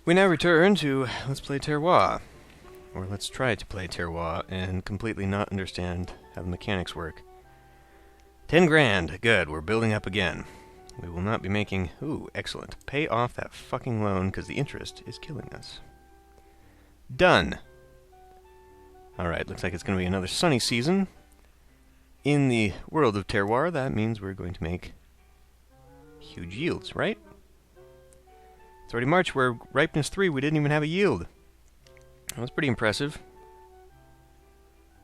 We now return to Let's Play Terroir. Or let's try to play Terroir and completely not understand how the mechanics work. 10 grand. Good, we're building up again. We will not be making... Ooh, excellent. Pay off that fucking loan because the interest is killing us. Done. Alright, looks like it's going to be another sunny season. In the world of Terroir, that means we're going to make huge yields, right? It's already March, where ripeness 3, we didn't even have a yield. That was pretty impressive.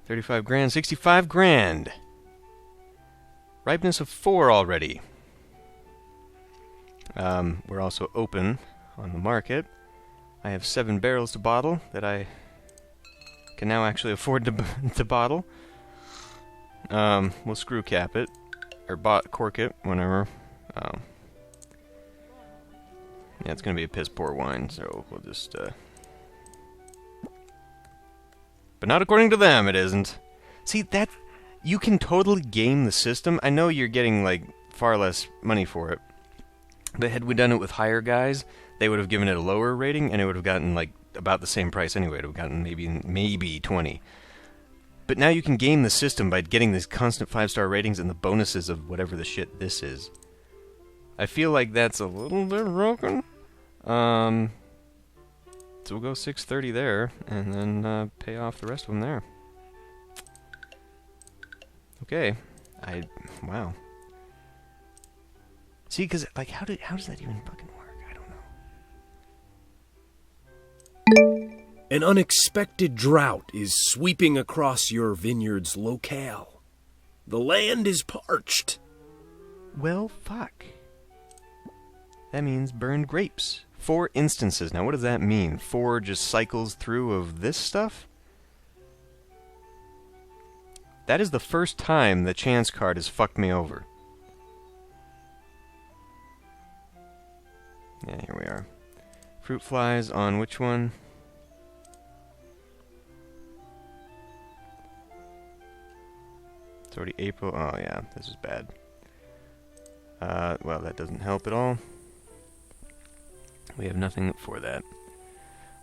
35 grand, 65 grand. Ripeness of 4 already. We're also open on the market. I have 7 barrels to bottle that I can now actually afford to bottle. We'll screw cap it, or cork it, whenever. Yeah, it's gonna be a piss poor wine, so we'll just, But not according to them, it isn't. See, that... You can totally game the system. I know you're getting, like, far less money for it. But had we done it with higher guys, they would have given it a lower rating, and it would have gotten, like, about the same price anyway. It would have gotten maybe 20. But now you can game the system by getting these constant 5-star ratings and the bonuses of whatever the shit this is. I feel like that's a little bit broken. So we'll go 630 there, and then pay off the rest of them there. Okay. Wow. See, because, like, how does that even fucking work? I don't know. An unexpected drought is sweeping across your vineyard's locale. The land is parched. Well, fuck. That means burned grapes. 4 instances. Now, what does that mean? 4 just cycles through of this stuff? That is the first time the chance card has fucked me over. Yeah, here we are. Fruit flies on which one? It's already April. Oh, yeah, this is bad. Well, that doesn't help at all. We have nothing for that.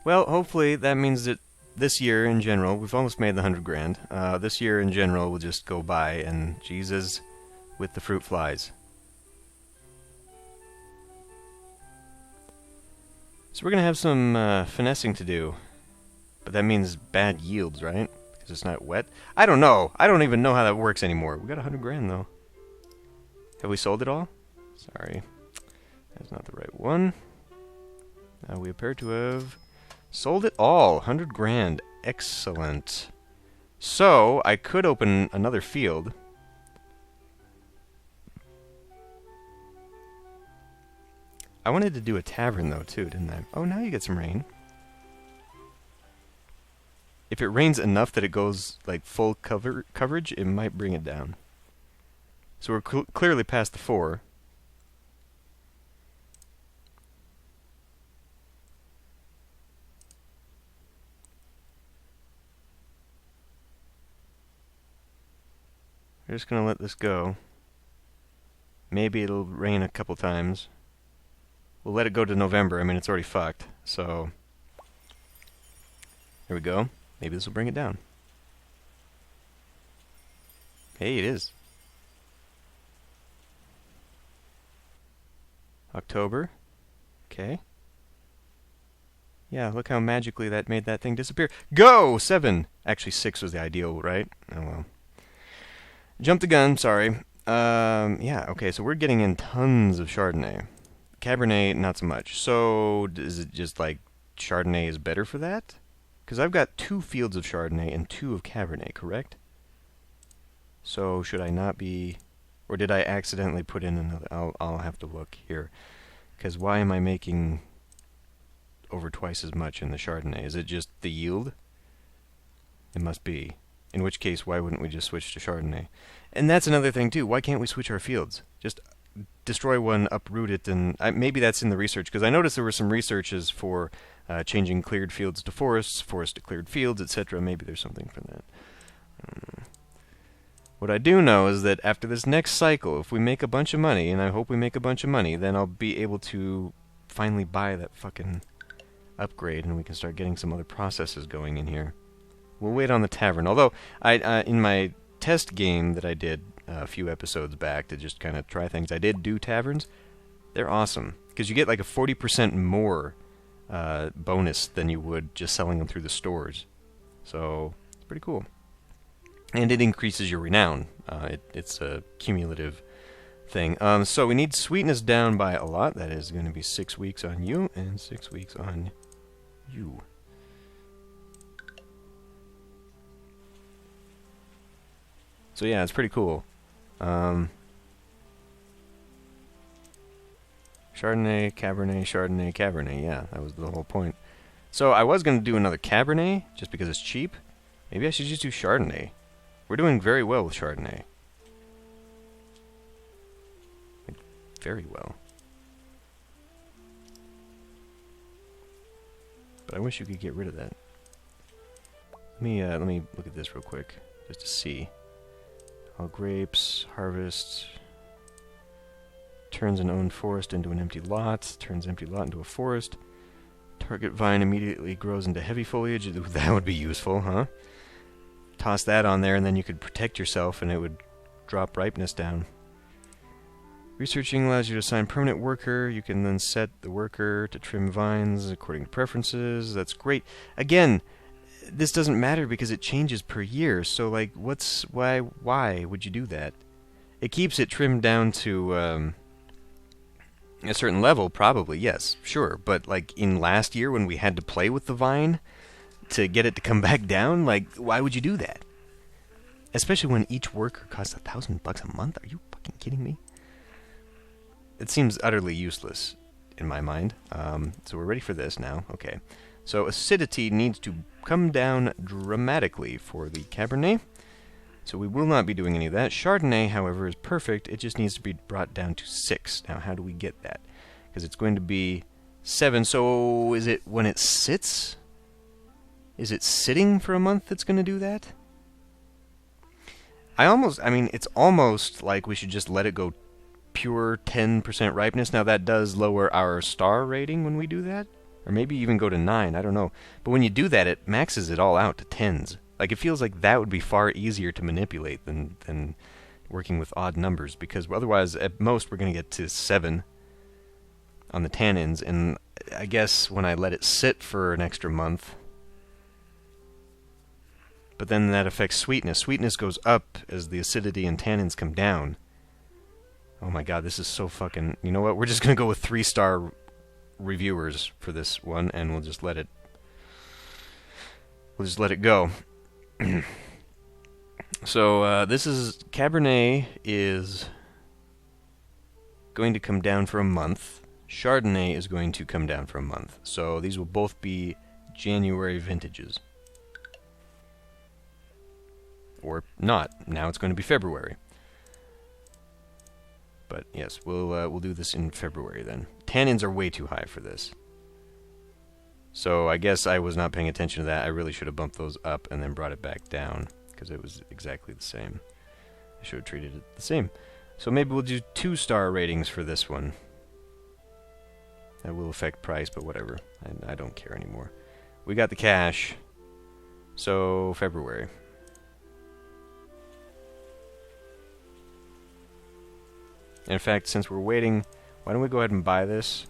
Well, hopefully that means that this year in general, we've almost made the 100 grand. This year in general will just go by and Jesus with the fruit flies. So we're going to have some finessing to do. But that means bad yields, right? Because it's not wet. I don't know. I don't even know how that works anymore. We got 100 grand though. Have we sold it all? Sorry. That's not the right one. We appear to have sold it all. 100 grand. Excellent. So, I could open another field. I wanted to do a tavern, though, too, didn't I? Oh, now you get some rain. If it rains enough that it goes, like, full coverage, it might bring it down. So we're clearly past the 4. We're just going to let this go. Maybe it'll rain a couple times. We'll let it go to November. I mean, it's already fucked. So, there we go. Maybe this will bring it down. Hey, it is. October. Okay. Yeah, look how magically that made that thing disappear. Go! 7! Actually, 6 was the ideal, right? Oh, well. Jumped the gun, sorry. Yeah, okay, so we're getting in tons of Chardonnay. Cabernet, not so much. So, is it just like Chardonnay is better for that? Because I've got 2 fields of Chardonnay and 2 of Cabernet, correct? So, should I not be... Or did I accidentally put in another... I'll have to look here. Because why am I making over twice as much in the Chardonnay? Is it just the yield? It must be. In which case, why wouldn't we just switch to Chardonnay? And that's another thing, too. Why can't we switch our fields? Just destroy one, uproot it, and... maybe that's in the research, because I noticed there were some researches for changing cleared fields to forests, forest to cleared fields, etc. Maybe there's something for that. What I do know is that after this next cycle, if we make a bunch of money, and I hope we make a bunch of money, then I'll be able to finally buy that fucking upgrade, and we can start getting some other processes going in here. We'll wait on the tavern. Although, in my test game that I did a few episodes back to just kind of try things, I did do taverns. They're awesome, because you get like a 40% more bonus than you would just selling them through the stores. So, it's pretty cool. And it increases your renown. It's a cumulative thing. So we need sweetness down by a lot. That is going to be 6 weeks on you and 6 weeks on you. So yeah, it's pretty cool. Chardonnay, Cabernet, Chardonnay, Cabernet. Yeah, that was the whole point. So I was going to do another Cabernet just because it's cheap. Maybe I should just do Chardonnay. We're doing very well with Chardonnay. Like, very well. But I wish you could get rid of that. Let me look at this real quick just to see. All grapes, harvest, turns an owned forest into an empty lot, turns empty lot into a forest. Target vine immediately grows into heavy foliage. That would be useful, huh? Toss that on there and then you could protect yourself and it would drop ripeness down. Researching allows you to assign permanent worker. You can then set the worker to trim vines according to preferences. That's great. Again, this doesn't matter because it changes per year. So, like, why would you do that? It keeps it trimmed down to a certain level, probably, yes, sure. But, like, in last year when we had to play with the vine to get it to come back down, like, why would you do that? Especially when each worker costs $1,000 a month? Are you fucking kidding me? It seems utterly useless in my mind. So we're ready for this now. Okay. So acidity needs to come down dramatically for the Cabernet. So we will not be doing any of that. Chardonnay, however, is perfect. It just needs to be brought down to 6. Now, how do we get that? Because it's going to be 7. So is it when it sits? Is it sitting for a month that's going to do that? I mean, it's almost like we should just let it go pure 10% ripeness. Now, that does lower our star rating when we do that. Or maybe even go to 9, I don't know. But when you do that, it maxes it all out to 10s. Like, it feels like that would be far easier to manipulate than working with odd numbers. Because otherwise, at most, we're going to get to 7 on the tannins. And I guess when I let it sit for an extra month... But then that affects sweetness. Sweetness goes up as the acidity and tannins come down. Oh my god, this is so fucking... You know what? We're just going to go with 3-star... reviewers for this one, and we'll just let it go. So this is Cabernet is going to come down for a month. Chardonnay is going to come down for a month. So these will both be January vintages, or not. Now it's going to be February. But yes, we'll do this in February then. Tannins are way too high for this. So I guess I was not paying attention to that. I really should have bumped those up and then brought it back down, because it was exactly the same. I should have treated it the same. So maybe we'll do 2-star ratings for this one. That will affect price, but whatever. I don't care anymore. We got the cash. So February. In fact, since we're waiting, why don't we go ahead and buy this,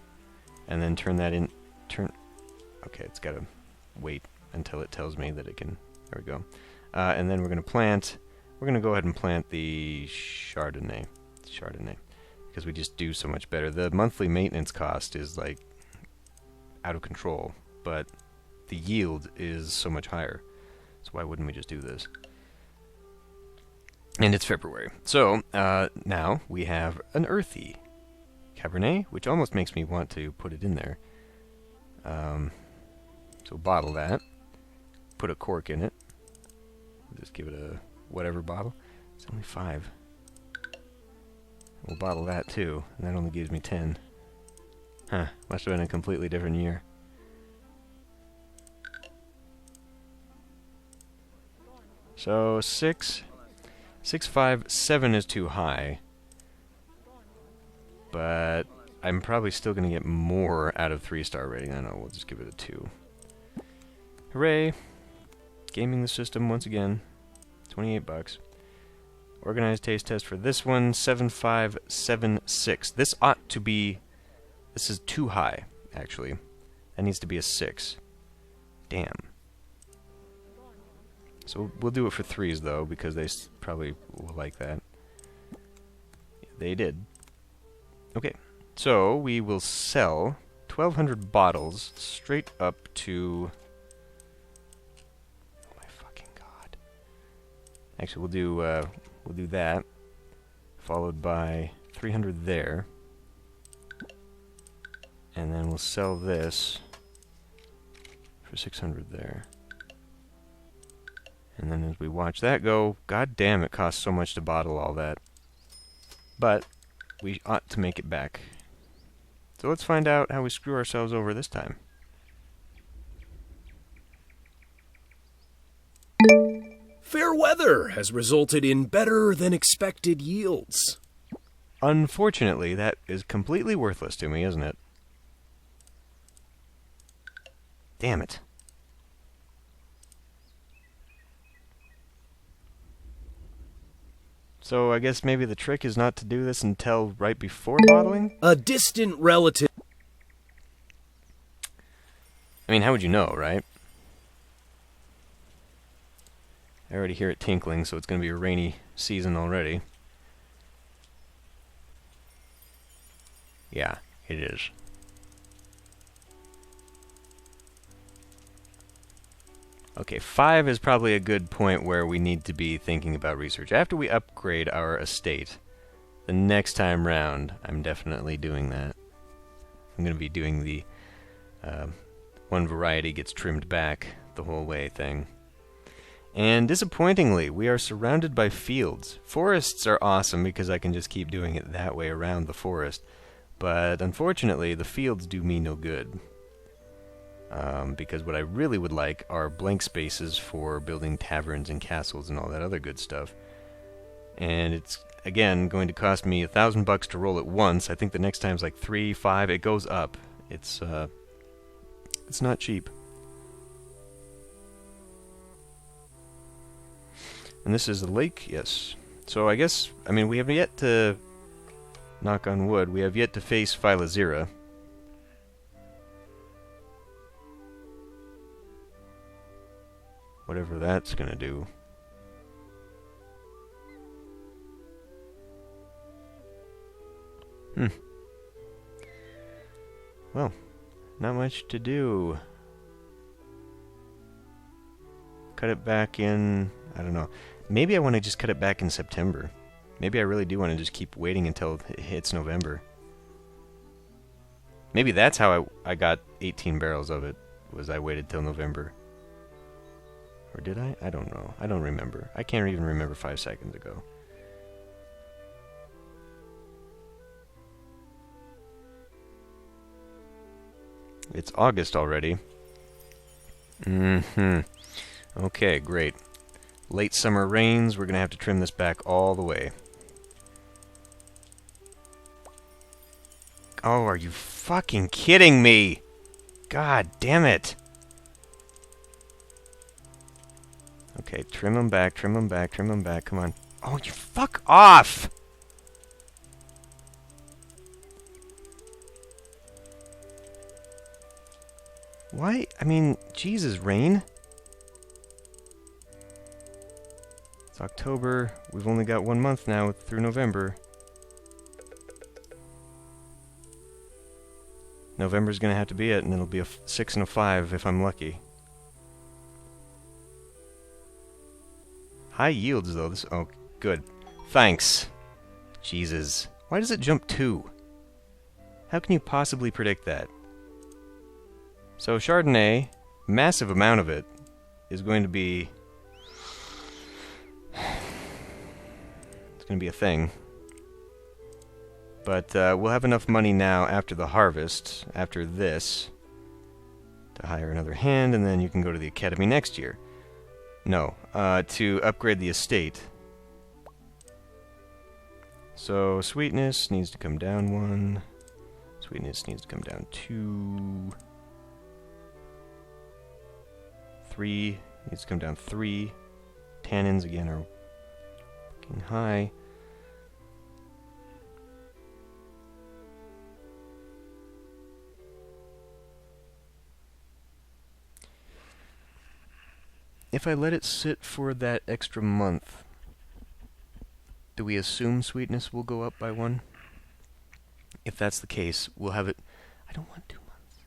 and then turn that in, okay, it's got to wait until it tells me that it can, there we go. And then we're going to go ahead and plant the Chardonnay, because we just do so much better. The monthly maintenance cost is, like, out of control, but the yield is so much higher. So why wouldn't we just do this? And it's February. So, now we have an earthy Cabernet, which almost makes me want to put it in there. So bottle that. Put a cork in it. Just give it a whatever bottle. It's only 5. We'll bottle that too, and that only gives me 10. Huh, must have been a completely different year. So, 6... 6, 5, 7 is too high. But I'm probably still going to get more out of 3-star rating. I don't know, we'll just give it a 2. Hooray! Gaming the system once again. 28 bucks. Organized taste test for this one, 7576. This ought to be... This is too high, actually. That needs to be a 6. Damn. So we'll do it for 3s, though, because they probably will like that. They did. Okay, so we will sell 1,200 bottles straight up to... Oh my fucking god. Actually, we'll do that, followed by 300 there. And then we'll sell this for 600 there. And then as we watch that go, god damn, it costs so much to bottle all that. But we ought to make it back. So let's find out how we screw ourselves over this time. Fair weather has resulted in better than expected yields. Unfortunately, that is completely worthless to me, isn't it? Damn it. So I guess maybe the trick is not to do this until right before bottling? A distant relative... I mean, how would you know, right? I already hear it tinkling, so it's going to be a rainy season already. Yeah, it is. Okay, 5 is probably a good point where we need to be thinking about research. After we upgrade our estate, the next time round, I'm definitely doing that. I'm going to be doing the one variety gets trimmed back the whole way thing. And disappointingly, we are surrounded by fields. Forests are awesome because I can just keep doing it that way around the forest. But unfortunately, the fields do me no good. Because what I really would like are blank spaces for building taverns and castles and all that other good stuff. And it's, again, going to cost me $1,000 to roll it once. I think the next time's like 3, 5. It goes up. It's not cheap. And this is the lake, yes. So I guess, I mean, we have yet to, knock on wood, we have yet to face Phylazira. Whatever that's gonna do. Well, not much to do. Cut it back in, I don't know. Maybe I want to just cut it back in September. Maybe I really do want to just keep waiting until it hits November. Maybe that's how I got 18 barrels of it, was I waited till November. Or did I? I don't know. I don't remember. I can't even remember 5 seconds ago. It's August already. Okay, great. Late summer rains. We're going to have to trim this back all the way. Oh, are you fucking kidding me? God damn it. Okay, trim them back, trim them back, trim them back. Come on. Oh, you fuck off! Why? I mean, Jesus, rain. It's October. We've only got 1 month now through November. November's gonna have to be it, and it'll be a 6 and a 5 if I'm lucky. High yields, though. This. Oh, good. Thanks. Jesus. Why does it jump 2? How can you possibly predict that? So Chardonnay, massive amount of it, is going to be... It's going to be a thing. But we'll have enough money now after the harvest, after this, to hire another hand, and then you can go to the academy next year. No, to upgrade the estate. So sweetness needs to come down 1. Sweetness needs to come down to 3. Needs to come down 3. Tannins again are fucking high. If I let it sit for that extra month, do we assume sweetness will go up by 1? If that's the case, we'll have it... I don't want 2 months.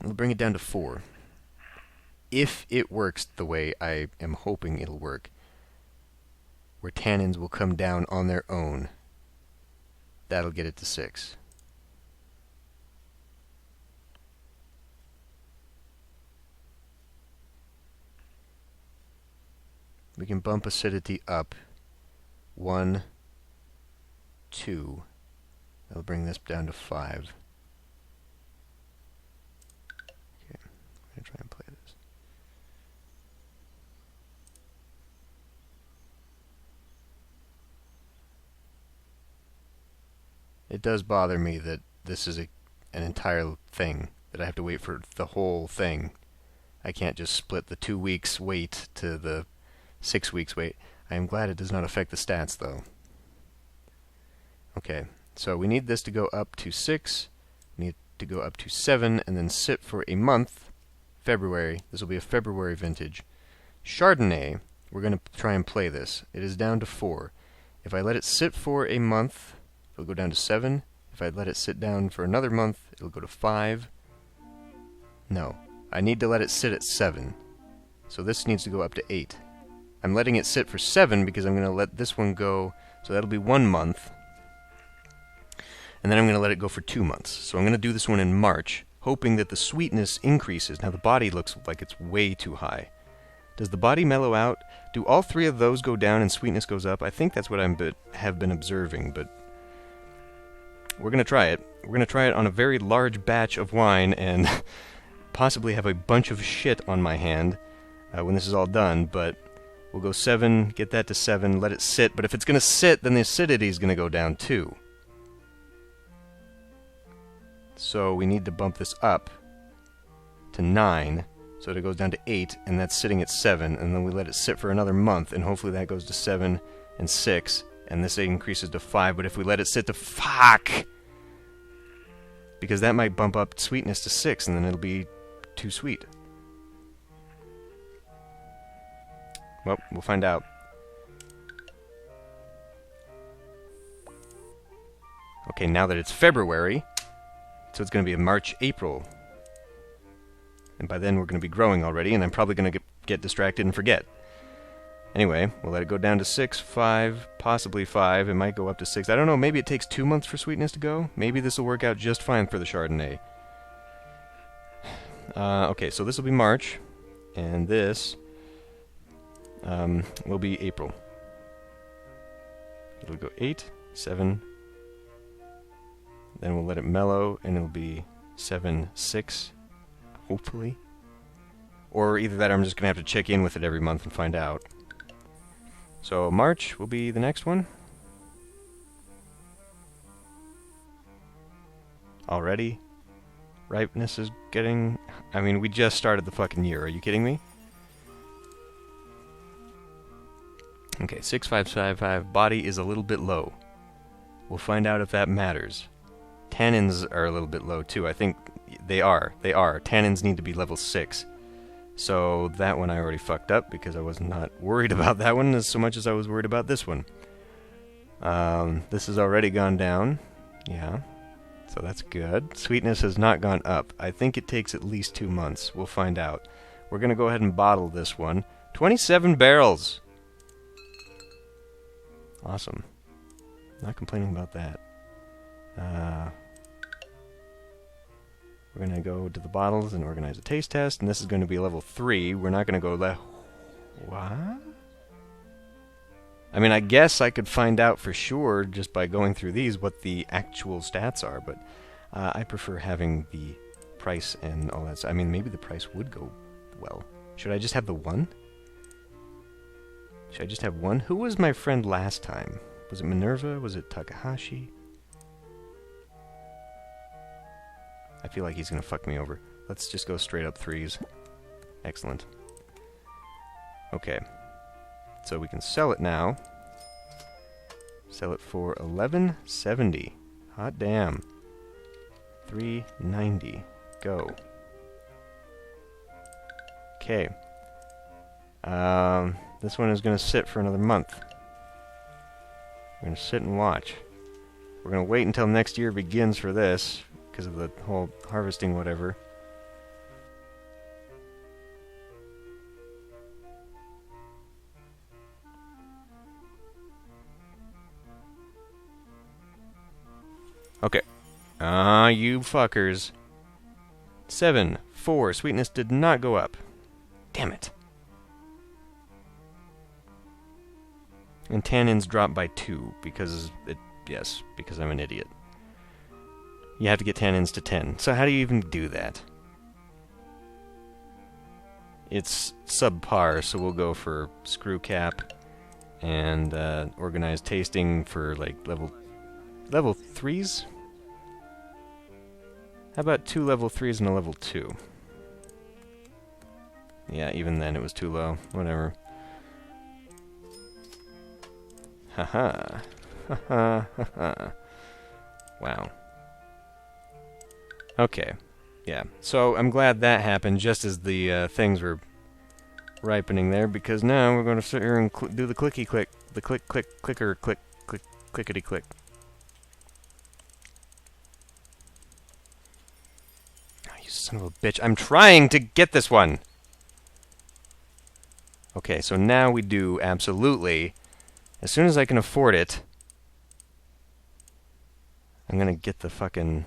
We'll bring it down to 4. If it works the way I am hoping it'll work, where tannins will come down on their own, that'll get it to 6. We can bump acidity up 1, 2. That'll bring this down to 5. Okay, I'm going to try and play this. It does bother me that this is an entire thing, that I have to wait for the whole thing. I can't just split the 2 weeks wait to the 6 weeks wait. I am glad it does not affect the stats, though. Okay, so we need this to go up to 6, we need to go up to 7, and then sit for a month, February. This will be a February vintage. Chardonnay, we're going to try and play this. It is down to 4. If I let it sit for a month, it'll go down to 7. If I let it sit down for another month, it'll go to 5. No, I need to let it sit at 7. So this needs to go up to 8. I'm letting it sit for 7 because I'm going to let this one go, so that'll be 1 month. And then I'm going to let it go for 2 months. So I'm going to do this one in March, hoping that the sweetness increases. Now the body looks like it's way too high. Does the body mellow out? Do all 3 of those go down and sweetness goes up? I think that's what I have been observing, but we're going to try it. We're going to try it on a very large batch of wine and possibly have a bunch of shit on my hand when this is all done, but we'll go 7, get that to 7, let it sit. But if it's going to sit, then the acidity is going to go down too. So we need to bump this up to 9, so that it goes down to 8, and that's sitting at 7. And then we let it sit for another month, and hopefully that goes to 7 and 6, and this increases to 5. But if we let it sit to... Fuck! Because that might bump up sweetness to 6, and then it'll be too sweet. Well, we'll find out. Okay, now that it's February, so it's going to be March, April. And by then we're going to be growing already, and I'm probably going to get distracted and forget. Anyway, we'll let it go down to 6, 5, possibly 5. It might go up to 6. I don't know, maybe it takes 2 months for sweetness to go. Maybe this will work out just fine for the Chardonnay. Okay, so this will be March, and this... will be April. It'll go 8, 7, then we'll let it mellow, and it'll be 7, 6, hopefully. Or either that or I'm just going to have to check in with it every month and find out. So March will be the next one. Already? Ripeness is getting... I mean, we just started the fucking year. Are you kidding me? Okay, 6555. Body is a little bit low. We'll find out if that matters. Tannins are a little bit low too. I think they are. They are. Tannins need to be level 6. So that one I already fucked up because I was not worried about that one as so much as I was worried about this one. This has already gone down. Yeah. So that's good. Sweetness has not gone up. I think it takes at least 2 months. We'll find out. We're going to go ahead and bottle this one. 27 barrels! Awesome. Not complaining about that. We're going to go to the bottles and organize a taste test, and this is going to be level 3. We're not going to go What? I mean, I guess I could find out for sure just by going through these what the actual stats are, but I prefer having the price and all that. I mean, maybe the price would go well. Should I just have the 1? Should I just have 1? Who was my friend last time? Was it Minerva? Was it Takahashi? I feel like he's gonna fuck me over. Let's just go straight up 3s. Excellent. Okay. So we can sell it now. Sell it for 1170. Hot damn. 390. Go. Okay. This one is going to sit for another month. We're going to sit and watch. We're going to wait until next year begins for this, because of the whole harvesting whatever. Okay. Ah, you fuckers. 7, 4. Sweetness did not go up. Damn it. And tannins dropped by 2 because it... Yes, because I'm an idiot. You have to get tannins to 10. So how do you even do that? It's subpar, so we'll go for screw cap and organized tasting for like level 3s? How about 2 level 3s and a level 2? Yeah, even then it was too low. Whatever. Haha. Haha. Haha. Wow. Okay. Yeah. So I'm glad that happened just as the things were ripening there, because now we're going to sit here and do the clicky click. The click click clicker click click clickety click. Oh, you son of a bitch. I'm trying to get this one! Okay, so now we do absolutely. As soon as I can afford it, I'm gonna get the fucking...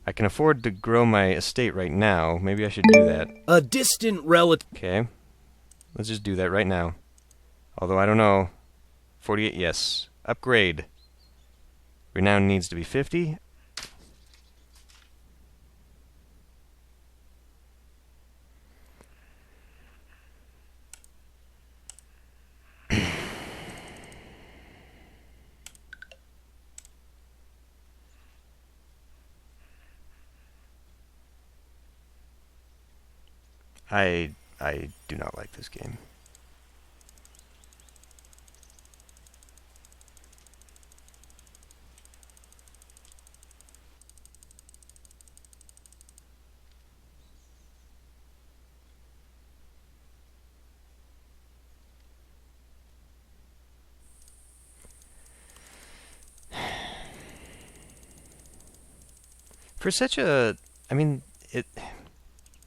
I can afford to grow my estate right now. Maybe I should do that. A distant relative. Okay. Let's just do that right now. Although I don't know. 48, yes. Upgrade. Renown needs to be 50. I do not like this game. For such a... I mean,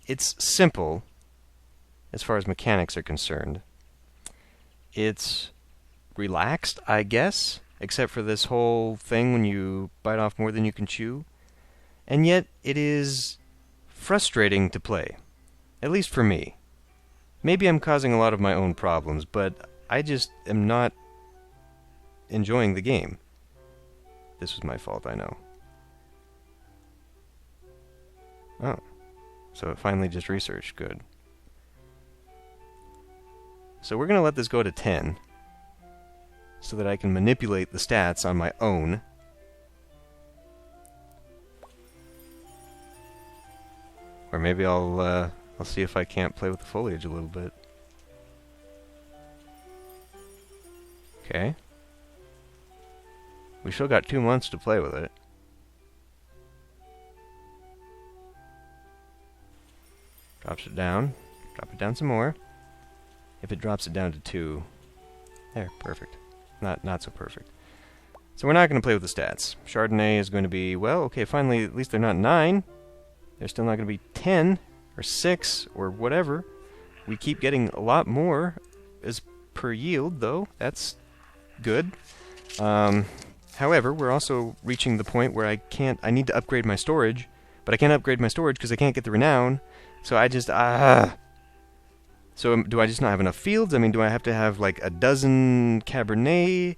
it's simple as far as mechanics are concerned. It's relaxed, I guess, except for this whole thing when you bite off more than you can chew. And yet, it is frustrating to play. At least for me. Maybe I'm causing a lot of my own problems, but I just am not enjoying the game. This was my fault, I know. Oh. So it finally just researched. Good. So we're going to let this go to 10. So that I can manipulate the stats on my own. Or maybe I'll see if I can't play with the foliage a little bit. Okay. We still got 2 months to play with it. Drops it down. Drop it down some more. If it drops it down to 2... There, perfect. Not so perfect. So we're not going to play with the stats. Chardonnay is going to be, well, okay, finally, at least they're not 9. They're still not going to be 10, or 6, or whatever. We keep getting a lot more as per yield, though. That's good. However, we're also reaching the point where I need to upgrade my storage, but I can't upgrade my storage because I can't get the renown. So I just, So do I just not have enough fields? I mean, do I have to have like a dozen Cabernet?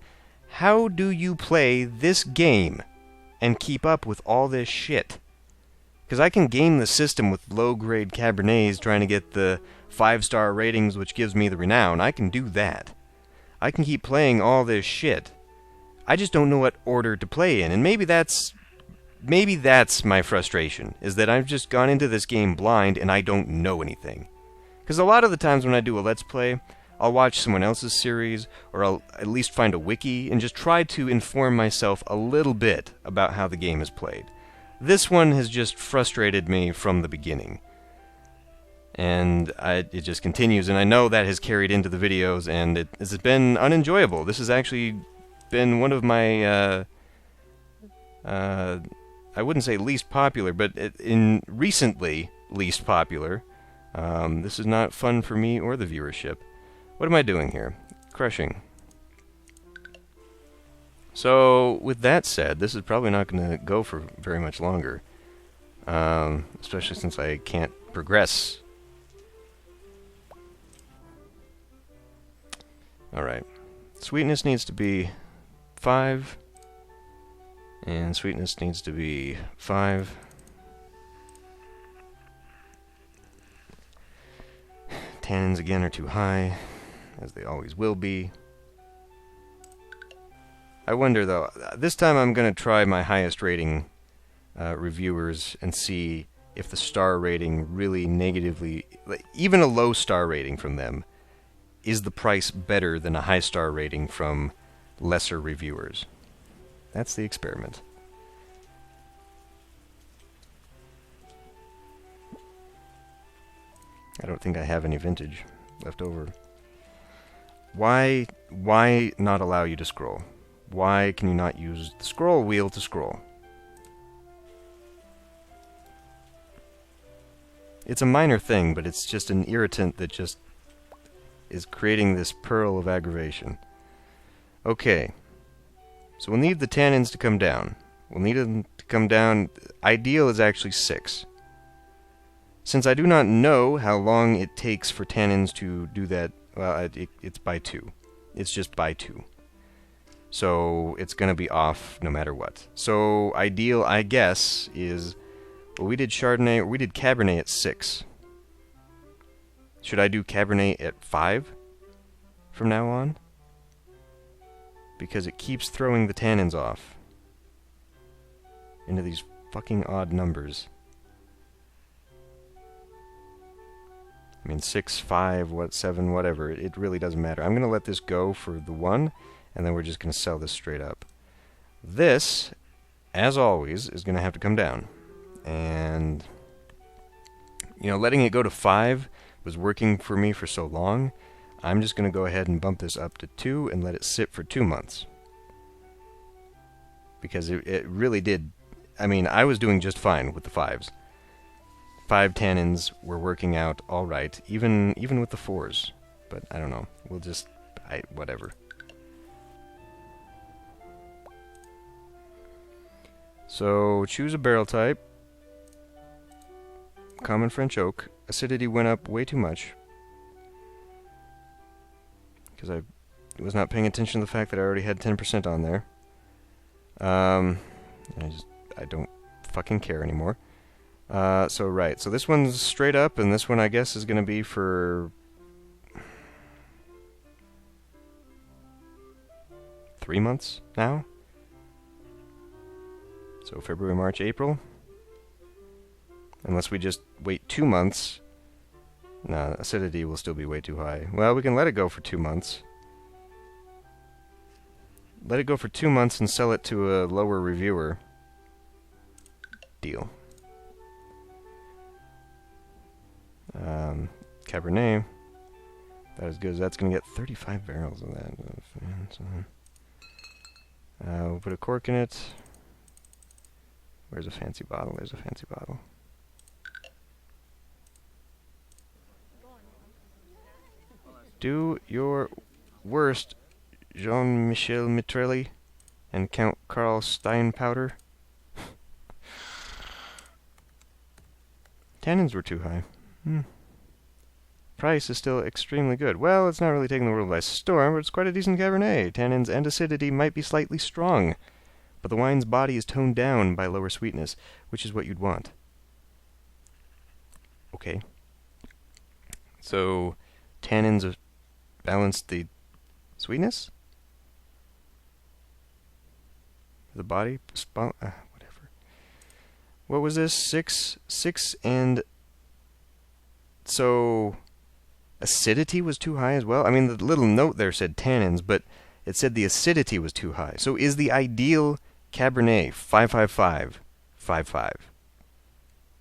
How do you play this game and keep up with all this shit? Because I can game the system with low-grade Cabernets trying to get the 5-star ratings, which gives me the renown. I can do that. I can keep playing all this shit. I just don't know what order to play in, and maybe that's maybe that's my frustration, is that I've just gone into this game blind and I don't know anything. Because a lot of the times when I do a Let's Play, I'll watch someone else's series, or I'll at least find a wiki and just try to inform myself a little bit about how the game is played. This one has just frustrated me from the beginning. And it just continues, and I know that has carried into the videos, and it has been unenjoyable. This has actually been one of my, I wouldn't say least popular, but in recently least popular. This is not fun for me or the viewership. What am I doing here? Crushing. So, with that said, this is probably not going to go for very much longer. Especially since I can't progress. Alright. Sweetness needs to be 5. And sweetness needs to be 5. Tannins again are too high, as they always will be. I wonder though, this time I'm going to try my highest rating reviewers and see if the star rating really negatively, even a low star rating from them, is the price better than a high star rating from lesser reviewers? That's the experiment. I don't think I have any vintage left over. Why not allow you to scroll? Why can you not use the scroll wheel to scroll? It's a minor thing, but it's just an irritant that just is creating this pearl of aggravation. Okay. So we'll need the tannins to come down. We'll need them to come down. Ideal is actually 6. Since I do not know how long it takes for tannins to do that, well, it's by 2. It's just by 2. So it's going to be off no matter what. So ideal, I guess, is... Well, we did Chardonnay, or we did Cabernet at 6. Should I do Cabernet at 5 from now on? Because it keeps throwing the tannins off into these fucking odd numbers. I mean, 6, 5, 7, whatever. It really doesn't matter. I'm going to let this go for the 1, and then we're just going to sell this straight up. This, as always, is going to have to come down. And, you know, letting it go to 5 was working for me for so long. I'm just going to go ahead and bump this up to 2 and let it sit for 2 months. Because it really did... I mean, I was doing just fine with the 5s. 5 tannins were working out all right, even with the 4s. But I don't know. We'll just... whatever. So, choose a barrel type. Common French oak. Acidity went up way too much. Because I was not paying attention to the fact that I already had 10% on there. I don't fucking care anymore. So this one's straight up, and this one I guess is going to be for 3 months now. So February, March, April. Unless we just wait 2 months. No, acidity will still be way too high. Well, we can let it go for 2 months. Let it go for 2 months and sell it to a lower reviewer. Deal. Cabernet. That is good. That's going to get 35 barrels of that. We'll put a cork in it. Where's a fancy bottle? There's a fancy bottle. Do your worst, Jean-Michel Mitrelli and Count Karl Steinpowder. Tannins were too high. Price is still extremely good. Well, it's not really taking the world by storm, but it's quite a decent Cabernet. Tannins and acidity might be slightly strong, but the wine's body is toned down by lower sweetness, which is what you'd want. Okay. So, tannins have balanced the sweetness? The body? Whatever. What was this? 6, 6, and so acidity was too high as well? I mean, the little note there said tannins, but it said the acidity was too high. So is the ideal Cabernet 555, 55,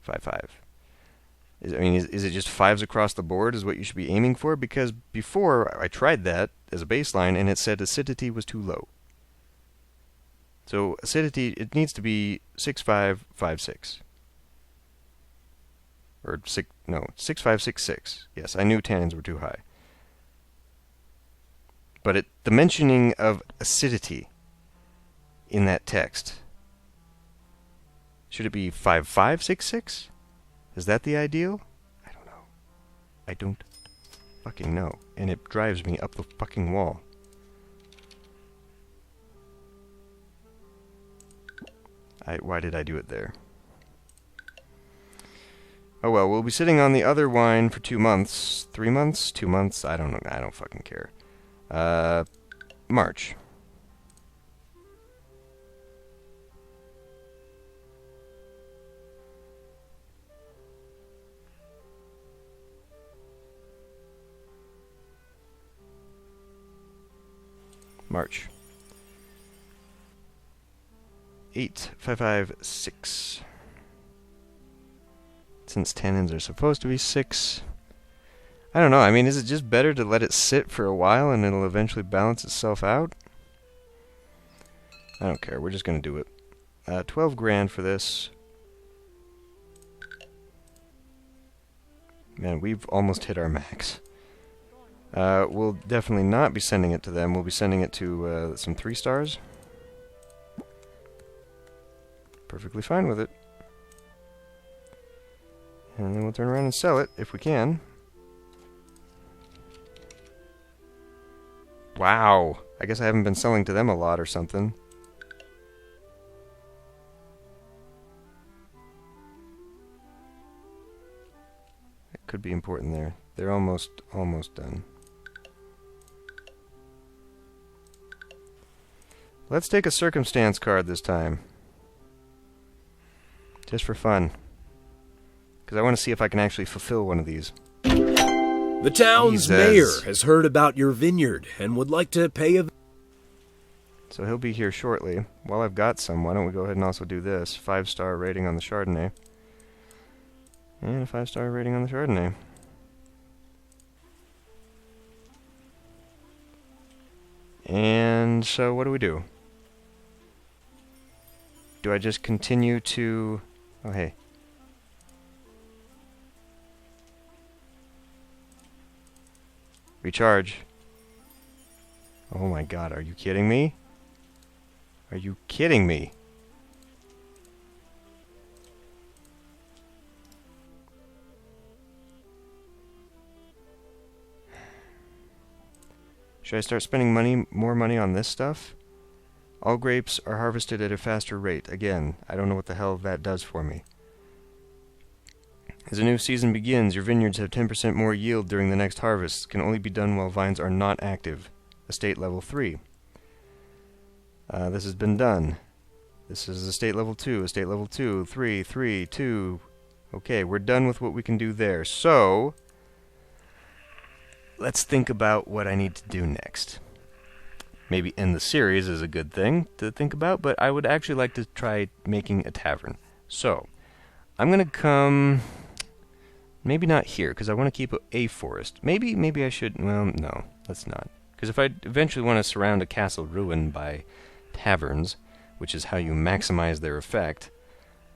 55? Is it just 5s across the board is what you should be aiming for? Because before I tried that as a baseline and it said acidity was too low. So acidity, it needs to be 6.5, 5.6. Or 6.5, 6.6. Yes, I knew tannins were too high. But the mentioning of acidity in that text, should it be 5.5, 6.6? Is that the ideal? I don't know. I don't fucking know. And it drives me up the fucking wall. Why did I do it there? Oh well, we'll be sitting on the other wine for 2 months. 3 months? 2 months? I don't know. I don't fucking care. March. March. 8, 5, 5, 6. Since tannins are supposed to be 6. I don't know. I mean, is it just better to let it sit for a while and it'll eventually balance itself out? I don't care. We're just going to do it. 12 grand for this. Man, we've almost hit our max. We'll definitely not be sending it to them. We'll be sending it to some 3 stars. Perfectly fine with it. And then we'll turn around and sell it, if we can. Wow. I guess I haven't been selling to them a lot or something. That could be important there. They're almost done. Let's take a circumstance card this time. Just for fun. Because I want to see if I can actually fulfill one of these. The town's mayor has heard about your vineyard and would like to pay a... So he'll be here shortly. While I've got some, why don't we go ahead and also do this. 5-star rating on the Chardonnay. And a 5-star rating on the Chardonnay. And so what do? Do I just continue to... Oh, hey. Recharge. Oh my god, are you kidding me? Are you kidding me? Should I start spending more money on this stuff? All grapes are harvested at a faster rate. Again, I don't know what the hell that does for me. As a new season begins, your vineyards have 10% more yield during the next harvest. Can only be done while vines are not active. Estate level 3. This has been done. This is estate level 2, estate level 2, 3, 3, 2. Okay, we're done with what we can do there. So, let's think about what I need to do next. Maybe end the series is a good thing to think about, but I would actually like to try making a tavern. So, I'm going to come... Maybe not here, because I want to keep a forest. Maybe I should... Well, no, let's not. Because if I eventually want to surround a castle ruined by taverns, which is how you maximize their effect,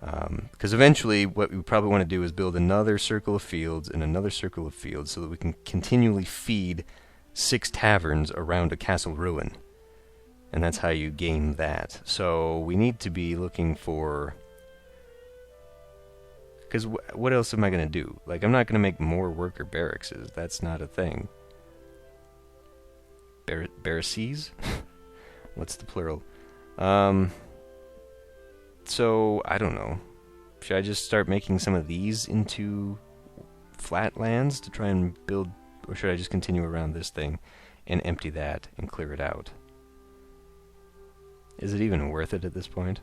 because eventually what we probably want to do is build another circle of fields and another circle of fields so that we can continually feed 6 taverns around a castle ruin. And that's how you game that. So we need to be looking for... Because what else am I going to do? Like, I'm not going to make more worker barracks. That's not a thing. Barraces? What's the plural? So, I don't know. Should I just start making some of these into flat lands to try and build... Or should I just continue around this thing and empty that and clear it out? Is it even worth it at this point?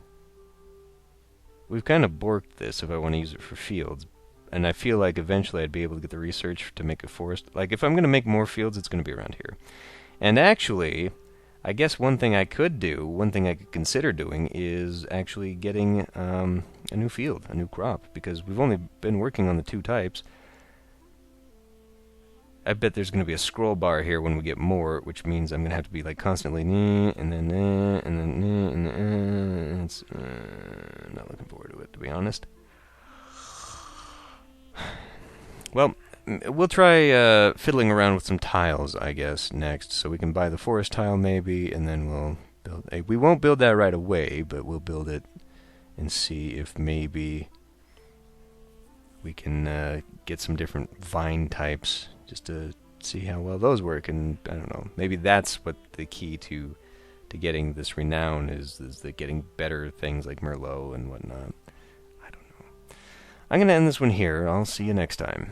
we've kind of borked this if I want to use it for fields. And I feel like eventually I'd be able to get the research to make a forest. Like, if I'm going to make more fields, it's going to be around here. And actually, I guess one thing I could consider doing is actually getting a new field, a new crop, because we've only been working on the 2 types. I bet there's going to be a scroll bar here when we get more, which means I'm going to have to be like constantly and then it's not looking forward to it, to be honest. Well, we'll try fiddling around with some tiles, I guess, next, so we can buy the forest tile maybe, and then we'll build. We won't build that right away, but we'll build it and see if maybe we can get some different vine types just to see how well those work. And I don't know, maybe that's what the key to getting this renown is the getting better things like Merlot and whatnot. I don't know. I'm going to end this one here. I'll see you next time.